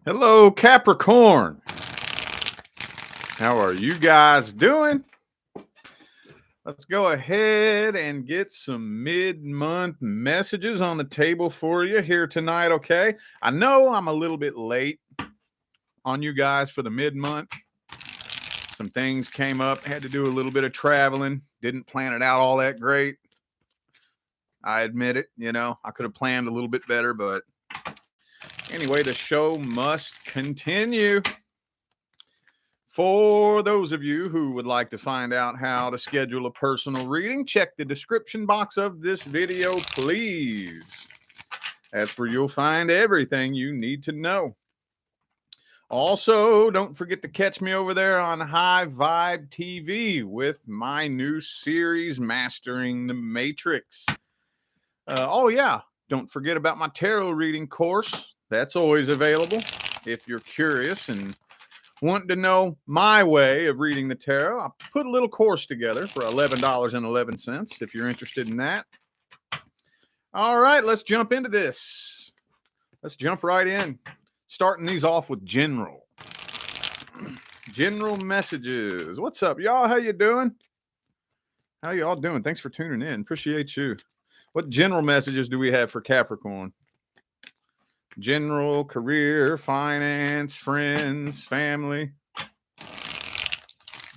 Hello, Capricorn. How are you guys doing? Let's go ahead and get some mid-month messages on the table for you here tonight, okay? I know I'm a little bit late on you guys for the mid-month. Some things came up, had to do a little bit of traveling, didn't plan it out all that great. I admit it, I could have planned a little bit better, but anyway, the show must continue. For those of you who would like to find out how to schedule a personal reading, check the description box of this video, please. That's where you'll find everything you need to know. Also, don't forget to catch me over there on High Vibe TV with my new series, Mastering the Matrix. Oh, yeah, don't forget about my tarot reading course. That's always available if you're curious and wanting to know my way of reading the tarot. I put a little course together for $11.11 if you're interested in that. All right, let's jump into this. Let's jump right in. Starting these off with general messages. What's up, y'all? How you doing? How y'all doing? Thanks for tuning in. Appreciate you. What general messages do we have for Capricorn? General, career, finance, friends, family.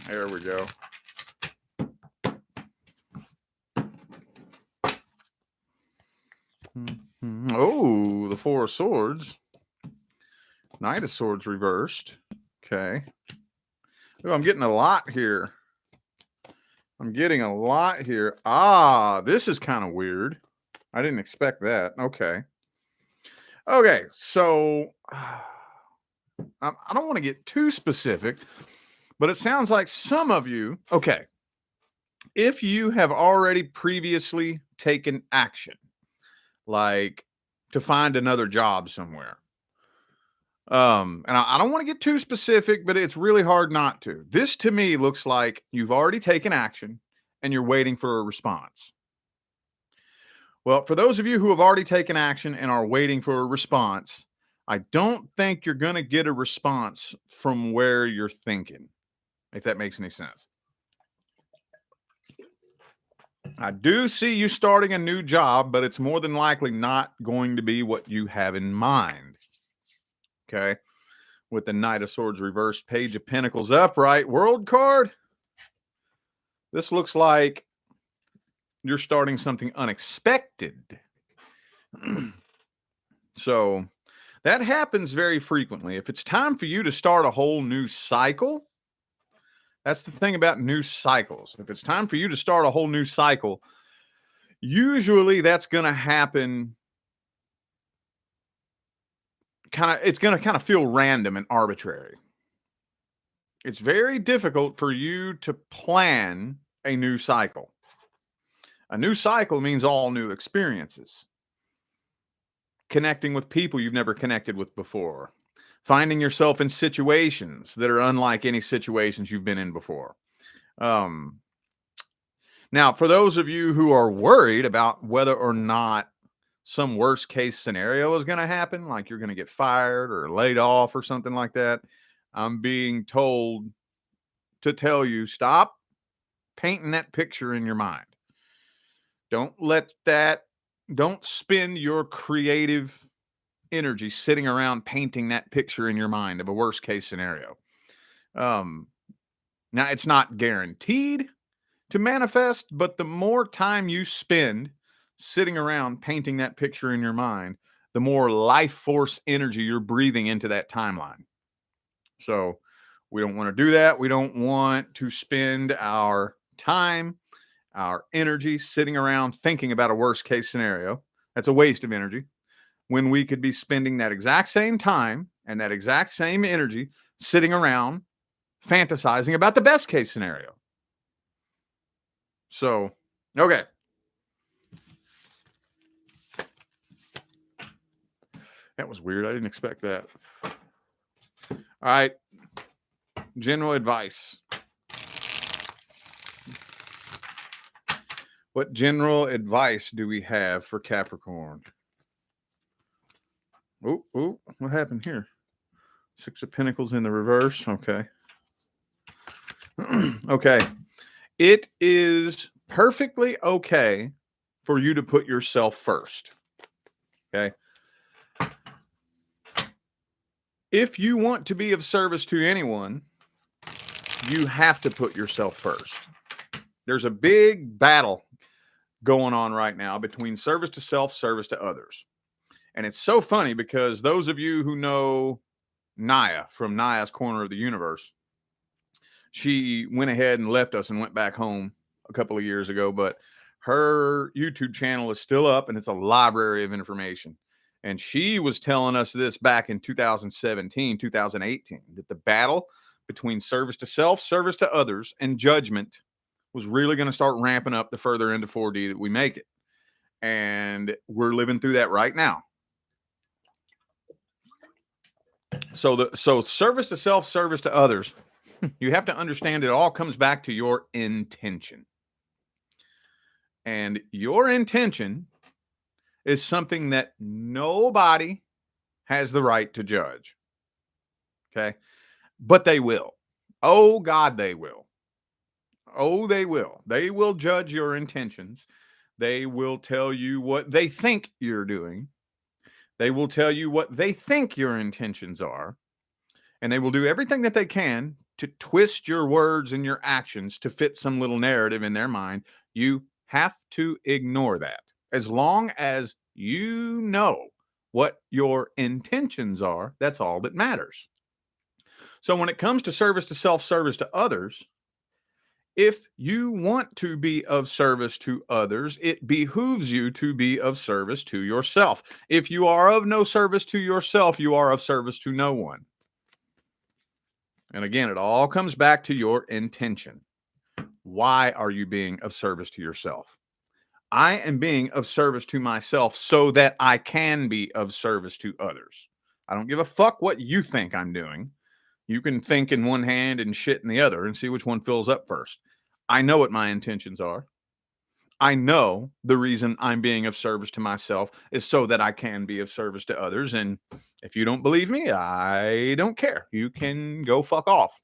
There we go. Oh, the Four of Swords. Knight of Swords reversed. Okay. Oh, I'm getting a lot here. Ah, this is kind of weird. I didn't expect that. Okay. So I don't want to get too specific, but it sounds like some of you, if you have already previously taken action, like to find another job somewhere, and I don't want to get too specific, but it's really hard not to. This to me looks like you've already taken action and you're waiting for a response. Well, for those of you who have already taken action and are waiting for a response, I don't think you're going to get a response from where you're thinking, if that makes any sense. I do see you starting a new job, but it's more than likely not going to be what you have in mind. Okay. With the Knight of Swords reversed, Page of Pentacles upright, World card. This looks like you're starting something unexpected. So that happens very frequently. If it's time for you to start a whole new cycle, that's the thing about new cycles. If it's time for you to start a whole new cycle, usually that's going to happen it's going to kind of feel random and arbitrary. It's very difficult for you to plan a new cycle. A new cycle means all new experiences. Connecting with people you've never connected with before. Finding yourself in situations that are unlike any situations you've been in before. Now, for those of you who are worried about whether or not some worst case scenario is going to happen, like you're going to get fired or laid off or something like that, I'm being told to tell you, stop painting that picture in your mind. Don't spend your creative energy sitting around painting that picture in your mind of a worst case scenario. Now, it's not guaranteed to manifest, but the more time you spend sitting around painting that picture in your mind, the more life force energy you're breathing into that timeline. So we don't want to do that. We don't want to spend our time, our energy sitting around thinking about a worst case scenario. That's a waste of energy, when we could be spending that exact same time and that exact same energy sitting around fantasizing about the best case scenario. So, okay. That was weird. I didn't expect that. All right. General advice. What general advice do we have for Capricorn? Oh, what happened here? Six of Pentacles in the reverse. Okay. Okay. It is perfectly okay for you to put yourself first. Okay. If you want to be of service to anyone, you have to put yourself first. There's a big battle going on right now between service to self, service to others. And it's so funny because those of you who know Naya from Naya's Corner of the Universe, she went ahead and left us and went back home a couple of years ago, but her YouTube channel is still up and it's a library of information. And she was telling us this back in 2017, 2018, that the battle between service to self, service to others, and judgment was really going to start ramping up the further into 4D that we make it. And we're living through that right now. So service to self, service to others, you have to understand it all comes back to your intention. And your intention is something that nobody has the right to judge. Okay? But they will. Oh, God, they will. Oh, they will. They will judge your intentions. They will tell you what they think you're doing. They will tell you what they think your intentions are. And they will do everything that they can to twist your words and your actions to fit some little narrative in their mind. You have to ignore that. As long as you know what your intentions are, that's all that matters. So when it comes to service to self, service to others, if you want to be of service to others, it behooves you to be of service to yourself. If you are of no service to yourself, you are of service to no one. And again, it all comes back to your intention. Why are you being of service to yourself? I am being of service to myself so that I can be of service to others. I don't give a fuck what you think I'm doing. You can think in one hand and shit in the other and see which one fills up first. I know what my intentions are. I know the reason I'm being of service to myself is so that I can be of service to others. And if you don't believe me, I don't care. You can go fuck off.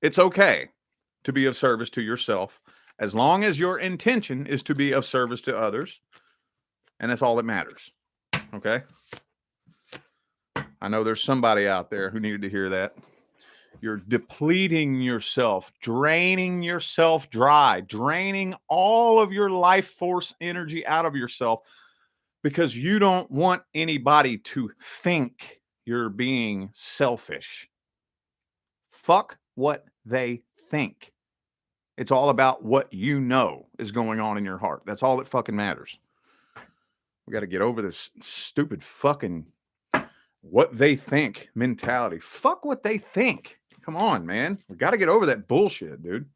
It's okay to be of service to yourself as long as your intention is to be of service to others. And that's all that matters. Okay? I know there's somebody out there who needed to hear that. You're depleting yourself, draining yourself dry, draining all of your life force energy out of yourself because you don't want anybody to think you're being selfish. Fuck what they think. It's all about what you know is going on in your heart. That's all that fucking matters. We got to get over this stupid fucking what they think mentality. Fuck what they think. Come on, man. We got to get over that bullshit, dude.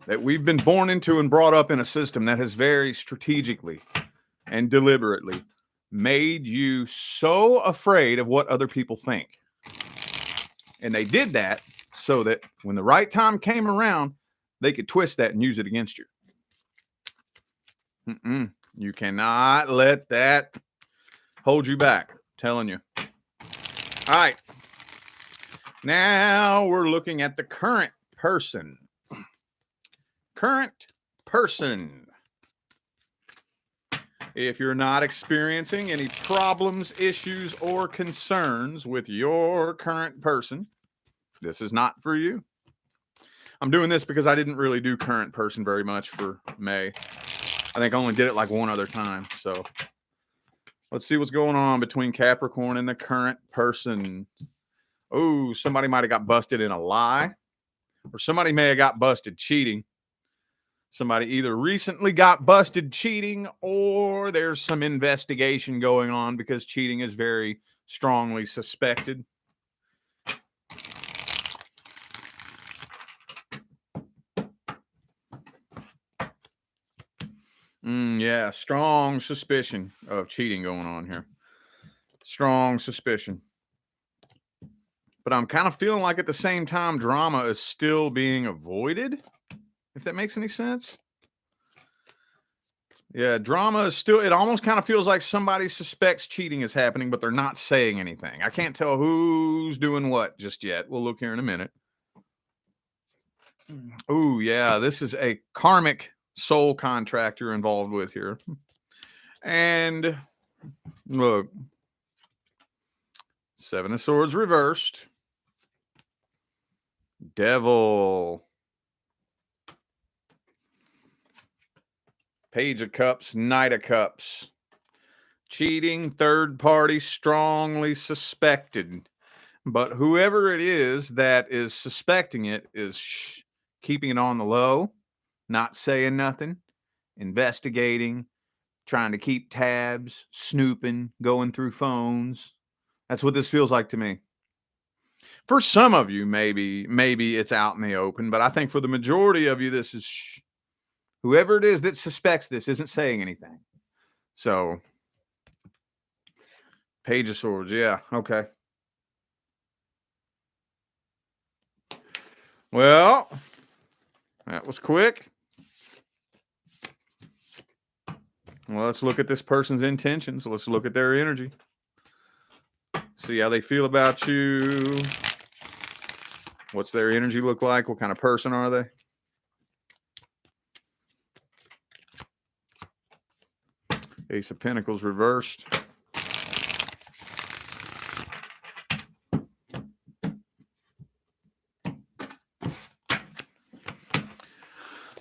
That we've been born into and brought up in a system that has very strategically and deliberately made you so afraid of what other people think. And they did that so that when the right time came around, they could twist that and use it against you. You cannot let that hold you back. I'm telling you. All right. Now we're looking at the current person. Current person. If you're not experiencing any problems, issues, or concerns with your current person, this is not for you. I'm doing this because I didn't really do current person very much for May. I think I only did it like one other time. So let's see what's going on between Capricorn and the current person. Oh, somebody might have got busted in a lie, or somebody may have got busted cheating. Somebody either recently got busted cheating or there's some investigation going on because cheating is very strongly suspected. Yeah, strong suspicion of cheating going on here. Strong suspicion. But I'm kind of feeling like at the same time, drama is still being avoided, if that makes any sense. Yeah, drama is still, it almost kind of feels like somebody suspects cheating is happening, but they're not saying anything. I can't tell who's doing what just yet. We'll look here in a minute. Oh, yeah, this is a karmic soul contract you're involved with here. And look, Seven of Swords reversed. Devil. Page of Cups, Knight of Cups. Cheating, third party, strongly suspected. But whoever it is that is suspecting it is keeping it on the low, not saying nothing, investigating, trying to keep tabs, snooping, going through phones. That's what this feels like to me. For some of you, maybe it's out in the open, but I think for the majority of you, this is whoever it is that suspects this isn't saying anything. So, Page of Swords, yeah, okay. Well, that was quick. Well, let's look at this person's intentions. Let's look at their energy. See how they feel about you. What's their energy look like? What kind of person are they? Ace of Pentacles reversed.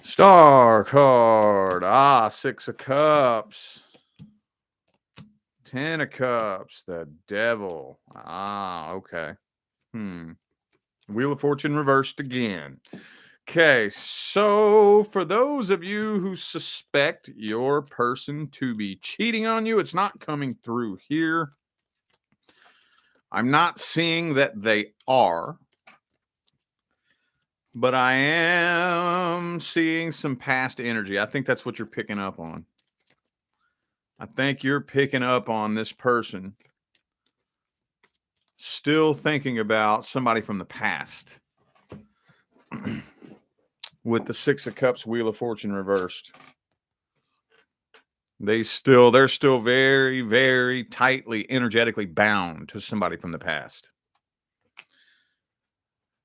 Star card. Ah, Six of Cups. 10 of Cups. The Devil. Ah, okay. Wheel of Fortune reversed again. Okay, so for those of you who suspect your person to be cheating on you, it's not coming through here. I'm not seeing that they are, but I am seeing some past energy. I think that's what you're picking up on. I think you're picking up on this person still thinking about somebody from the past. With the Six of Cups, Wheel of Fortune reversed. They're still very, very tightly, energetically bound to somebody from the past.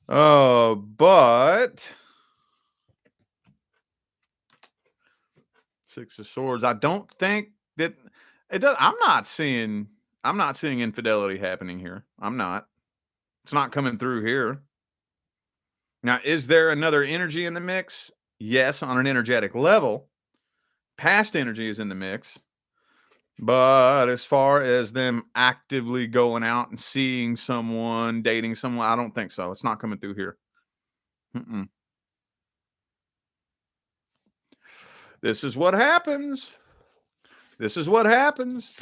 Oh, but Six of Swords. I don't think that it does. I'm not seeing infidelity happening here. I'm not. It's not coming through here. Now, is there another energy in the mix? Yes, on an energetic level. Past energy is in the mix. But as far as them actively going out and seeing someone, dating someone, I don't think so. It's not coming through here. This is what happens. This is what happens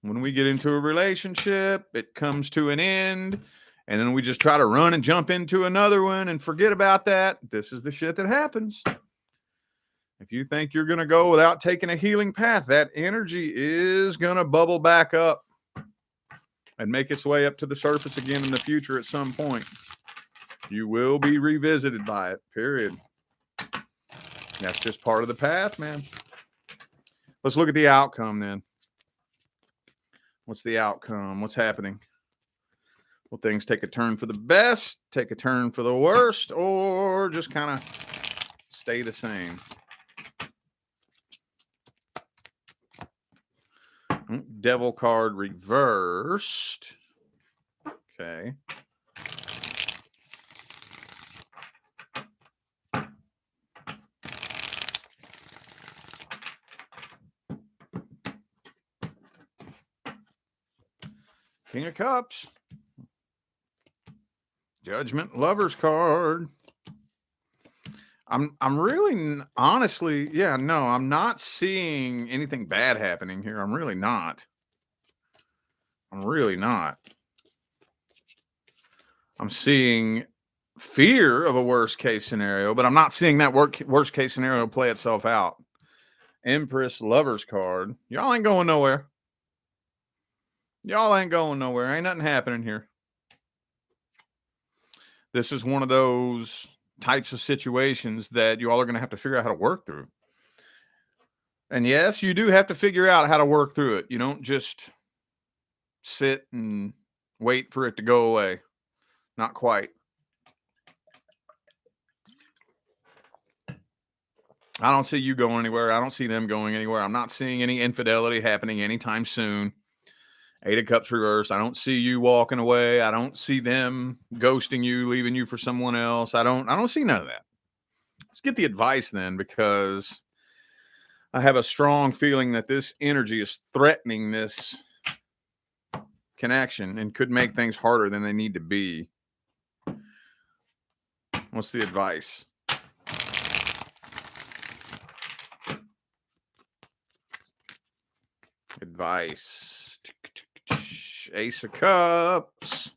when we get into a relationship. It comes to an end, and then we just try to run and jump into another one and forget about that. This is the shit that happens. If you think you're going to go without taking a healing path, that energy is going to bubble back up and make its way up to the surface again in the future at some point. You will be revisited by it, period. That's just part of the path, man. Let's look at the outcome then. What's the outcome? What's happening? Will things take a turn for the best, take a turn for the worst, or just kind of stay the same? Devil card reversed. Okay. King of Cups. Judgment, Lover's card. I'm really, honestly, yeah, no, I'm not seeing anything bad happening here. I'm really not. I'm seeing fear of a worst case scenario, but I'm not seeing that worst case scenario play itself out. Empress, Lover's card. Y'all ain't going nowhere. Y'all ain't going nowhere. Ain't nothing happening here. This is one of those types of situations that you all are going to have to figure out how to work through. And yes, you do have to figure out how to work through it. You don't just sit and wait for it to go away. Not quite. I don't see you going anywhere. I don't see them going anywhere. I'm not seeing any infidelity happening anytime soon. Eight of Cups reversed. I don't see you walking away. I don't see them ghosting you, leaving you for someone else. I don't see none of that. Let's get the advice then, because I have a strong feeling that this energy is threatening this connection and could make things harder than they need to be. What's the advice? Advice. Ace of Cups.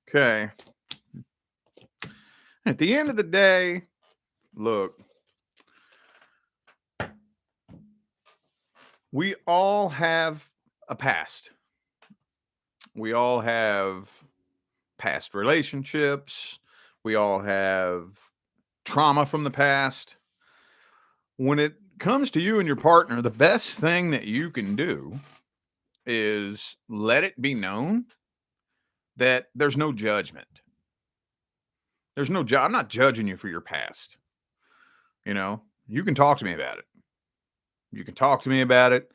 Okay. At the end of the day, look, we all have a past. We all have past relationships. We all have trauma from the past. When it comes to you and your partner, the best thing that you can do is let it be known that there's no judgment. There's no I'm not judging you for your past. You know, you can talk to me about it. You can talk to me about it.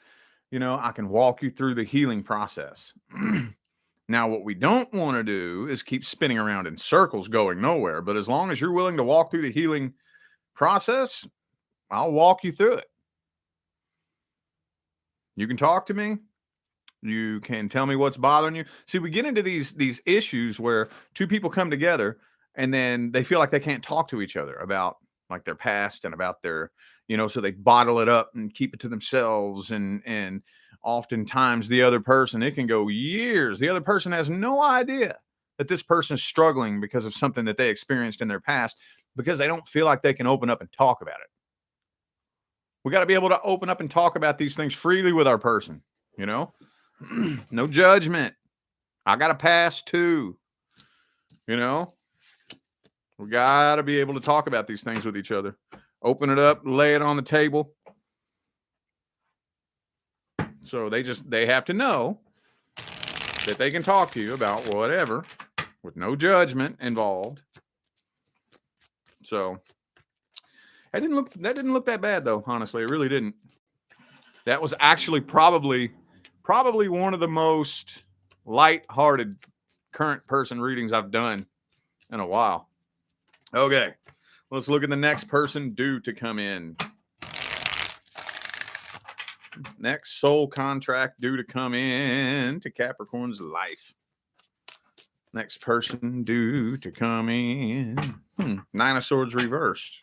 You know, I can walk you through the healing process. Now, what we don't want to do is keep spinning around in circles going nowhere. But as long as you're willing to walk through the healing process, I'll walk you through it. You can talk to me. You can tell me what's bothering you. See, we get into these issues where two people come together and then they feel like they can't talk to each other about like their past and about their, you know, so they bottle it up and keep it to themselves. And oftentimes the other person, it can go years. The other person has no idea that this person is struggling because of something that they experienced in their past because they don't feel like they can open up and talk about it. We got to be able to open up and talk about these things freely with our person, you know? No judgment. I got a past too. You know, we got to be able to talk about these things with each other. Open it up, lay it on the table. So they have to know that they can talk to you about whatever with no judgment involved. So that didn't look that bad though, honestly. It really didn't. That was actually probably one of the most light-hearted current person readings I've done in a while. Okay, let's look at the next person due to come in. Next soul contract due to come in to Capricorn's life. Next person due to come in. Nine of Swords reversed.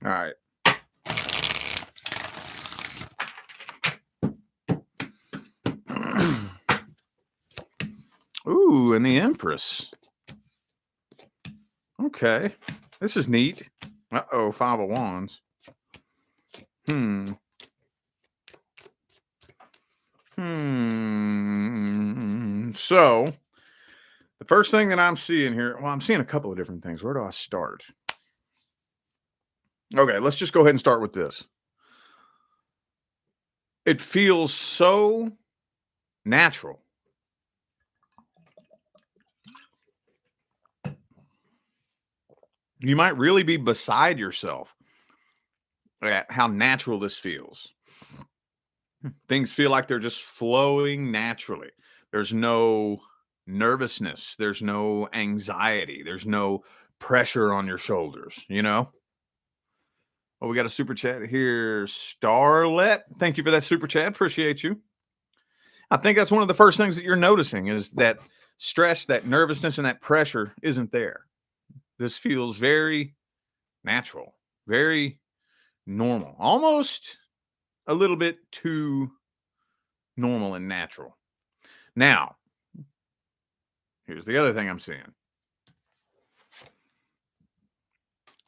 All right. Ooh, and the Empress. Okay. This is neat. Uh-oh, Five of Wands. So, the first thing that I'm seeing here, well, I'm seeing a couple of different things. Where do I start? Okay, let's just go ahead and start with this. It feels so natural. You might really be beside yourself at how natural this feels. Things feel like they're just flowing naturally. There's no nervousness. There's no anxiety. There's no pressure on your shoulders, you know? Oh, we got a super chat here. Starlet. Thank you for that super chat. Appreciate you. I think that's one of the first things that you're noticing is that stress, that nervousness, and that pressure isn't there. This feels very natural, very normal, almost a little bit too normal and natural. Now, here's the other thing I'm seeing.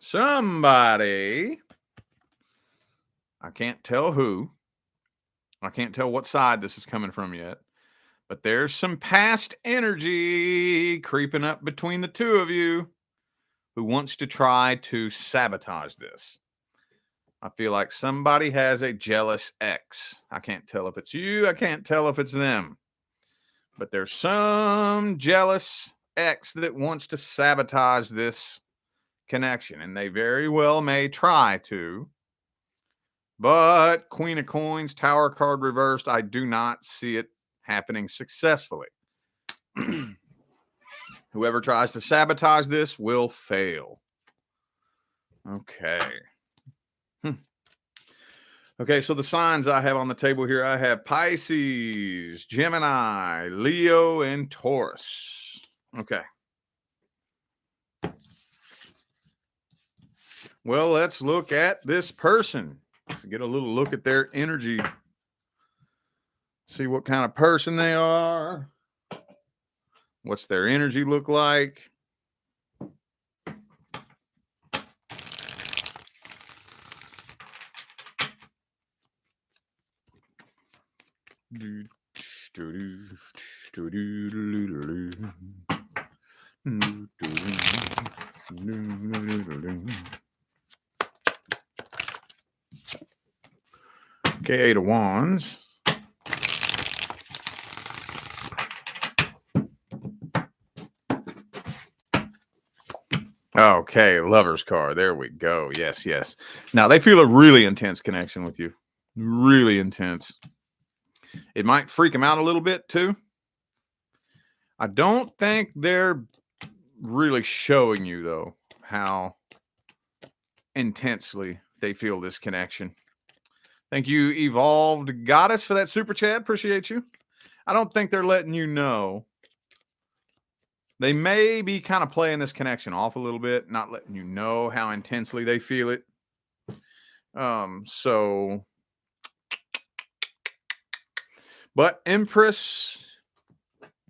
Somebody I can't tell who. I can't tell what side this is coming from yet. But there's some past energy creeping up between the two of you who wants to try to sabotage this. I feel like somebody has a jealous ex. I can't tell if it's you. I can't tell if it's them. But there's some jealous ex that wants to sabotage this connection, and they very well may try to. But Queen of Coins, Tower card reversed, I do not see it happening successfully. Whoever tries to sabotage this will fail. Okay. Okay, so the signs I have on the table here, I have Pisces, Gemini, Leo, and Taurus. Okay. Well, let's look at this person. Let's get a little look at their energy. See what kind of person they are. What's their energy look like? Okay, Eight of Wands. Okay, Lover's card. There we go. Yes, yes. Now, they feel a really intense connection with you. Really intense. It might freak them out a little bit, too. I don't think they're really showing you, though, how intensely they feel this connection. Thank you, Evolved Goddess, for that super chat. Appreciate you. I don't think they're letting you know. They may be kind of playing this connection off a little bit, not letting you know how intensely they feel it. But Empress,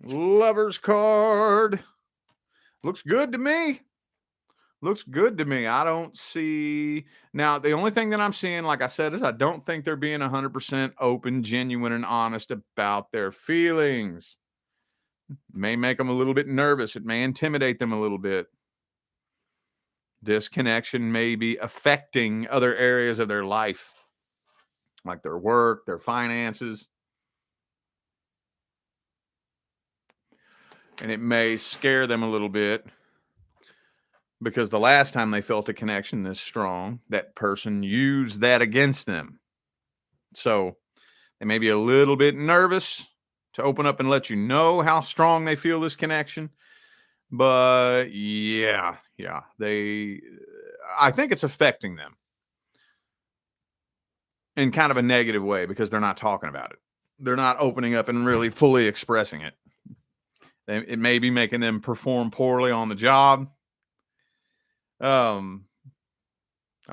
Lover's card, looks good to me. Looks good to me. I don't see. Now, the only thing that I'm seeing, like I said, is I don't think they're being 100% open, genuine, and honest about their feelings. It may make them a little bit nervous. It may intimidate them a little bit. This connection may be affecting other areas of their life, like their work, their finances. And it may scare them a little bit because the last time they felt a connection this strong, that person used that against them. So they may be a little bit nervous to open up and let you know how strong they feel this connection. But yeah, I think it's affecting them in kind of a negative way because they're not talking about it. They're not opening up and really fully expressing it. It may be making them perform poorly on the job. I'm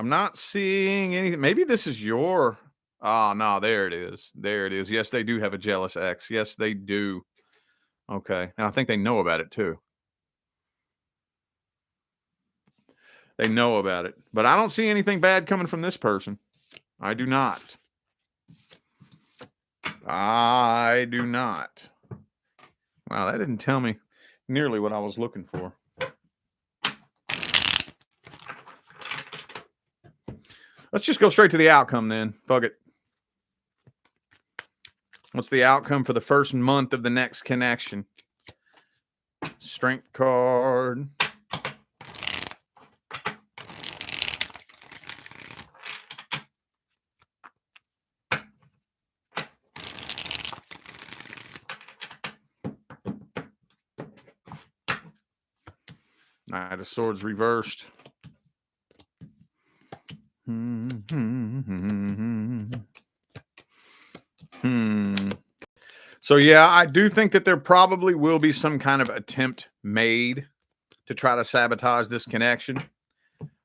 not seeing anything. Maybe this is your. Oh, no, there it is. There it is. Yes, they do have a jealous ex. Yes, they do. Okay. And I think they know about it too. They know about it. But I don't see anything bad coming from this person. I do not. I do not. Wow, that didn't tell me nearly what I was looking for. Let's just go straight to the outcome then. Fuck it. What's the outcome for the first month of the next connection? Strength card. Knight of Swords reversed. So yeah, I do think that there probably will be some kind of attempt made to try to sabotage this connection.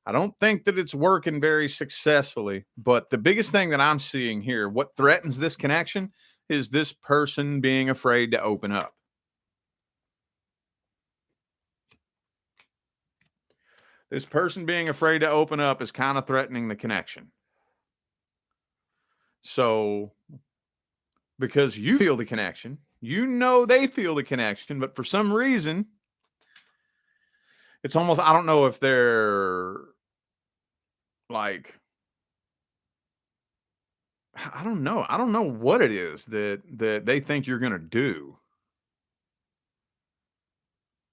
I don't think that it's working very successfully, but the biggest thing that I'm seeing here, what threatens this connection, is this person being afraid to open up. This person being afraid to open up is kind of threatening the connection. So, because you feel the connection, you know they feel the connection, but for some reason, it's almost, I don't know if they're like, I don't know. I don't know what it is that they think you're going to do.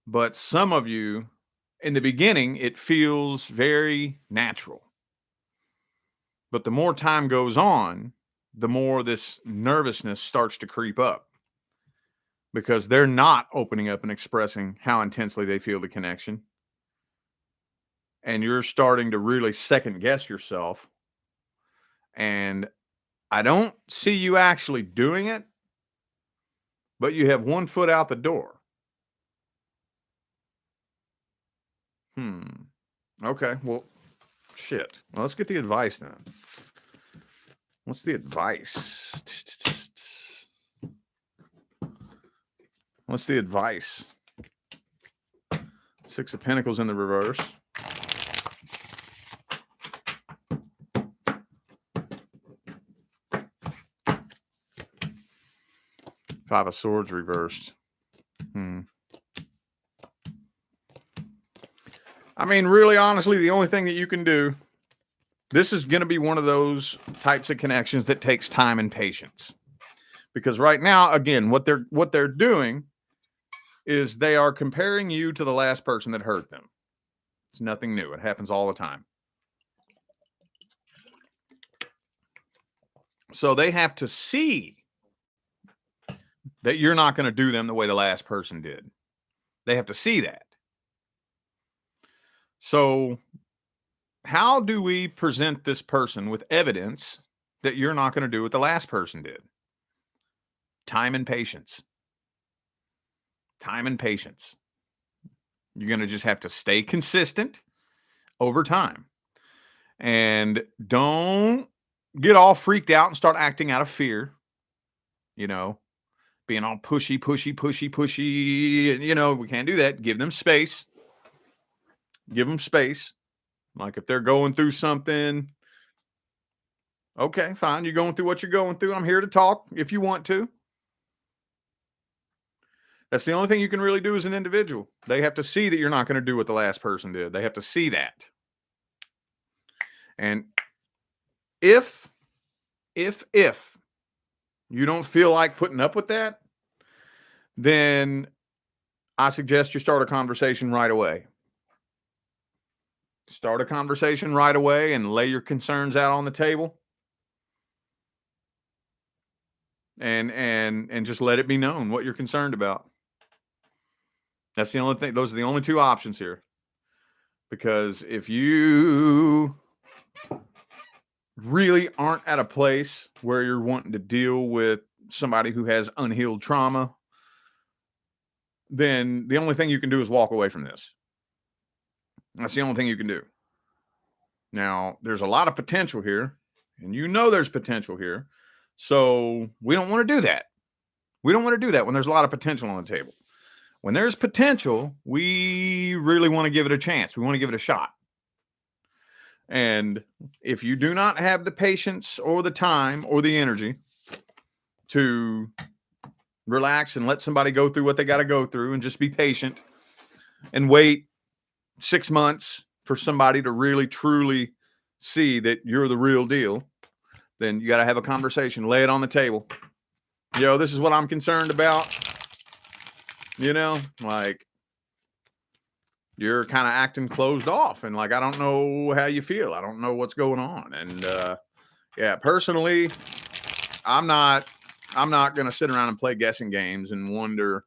But some of you in the beginning, it feels very natural. But the more time goes on, the more this nervousness starts to creep up because they're not opening up and expressing how intensely they feel the connection. And you're starting to really second guess yourself. And I don't see you actually doing it, but you have one foot out the door. Okay. Well, shit. Well, let's get the advice then. What's the advice? What's the advice? Six of Pentacles in the reverse. Five of Swords reversed. I mean, really, honestly, the only thing that you can do, this is going to be one of those types of connections that takes time and patience. Because right now, again, what they're doing is they are comparing you to the last person that hurt them. It's nothing new. It happens all the time. So they have to see that you're not going to do them the way the last person did. They have to see that. So how do we present this person with evidence that you're not going to do what the last person did? Time and patience. Time and patience. You're going to just have to stay consistent over time. And don't get all freaked out and start acting out of fear. You know, being all pushy. You know, we can't do that. Give them space. Give them space. Like if they're going through something, okay, fine. You're going through what you're going through. I'm here to talk if you want to. That's the only thing you can really do as an individual. They have to see that you're not going to do what the last person did. They have to see that. And if you don't feel like putting up with that, then I suggest you start a conversation right away. Start a conversation right away and lay your concerns out on the table. And just let it be known what you're concerned about. That's the only thing. Those are the only two options here. Because if you really aren't at a place where you're wanting to deal with somebody who has unhealed trauma, then the only thing you can do is walk away from this. That's the only thing you can do. Now, there's a lot of potential here, and you know there's potential here. So we don't want to do that. We don't want to do that when there's a lot of potential on the table. When there's potential, we really want to give it a chance. We want to give it a shot. And if you do not have the patience or the time or the energy to relax and let somebody go through what they got to go through and just be patient and wait 6 months for somebody to really, truly see that you're the real deal, then you got to have a conversation, lay it on the table. Yo, this is what I'm concerned about. You know, like you're kind of acting closed off and like, I don't know how you feel. I don't know what's going on. And yeah, personally, I'm not going to sit around and play guessing games and wonder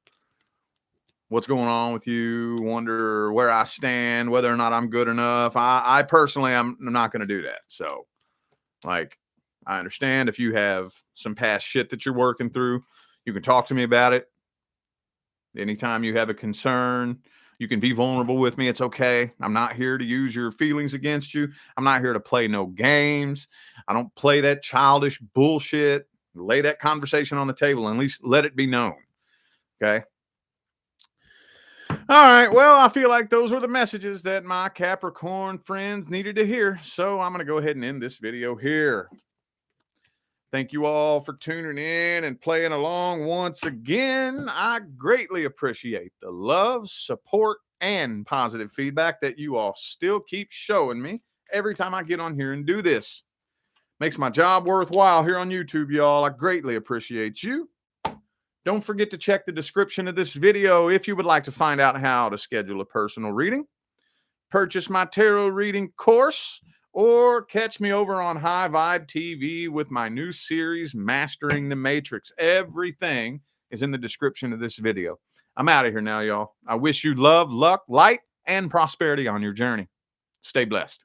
what's going on with you, wonder where I stand, whether or not I'm good enough. I personally, I'm not going to do that. So like, I understand if you have some past shit that you're working through, you can talk to me about it. Anytime you have a concern, you can be vulnerable with me. It's okay. I'm not here to use your feelings against you. I'm not here to play no games. I don't play that childish bullshit. Lay that conversation on the table and at least let it be known. Okay. All right. Well, I feel like those were the messages that my Capricorn friends needed to hear. So I'm going to go ahead and end this video here. Thank you all for tuning in and playing along once again. I greatly appreciate the love, support, and positive feedback that you all still keep showing me every time I get on here and do this. Makes my job worthwhile here on YouTube, y'all. I greatly appreciate you. Don't forget to check the description of this video if you would like to find out how to schedule a personal reading, purchase my tarot reading course, or catch me over on High Vibe TV with my new series, Mastering the Matrix. Everything is in the description of this video. I'm out of here now, y'all. I wish you love, luck, light, and prosperity on your journey. Stay blessed.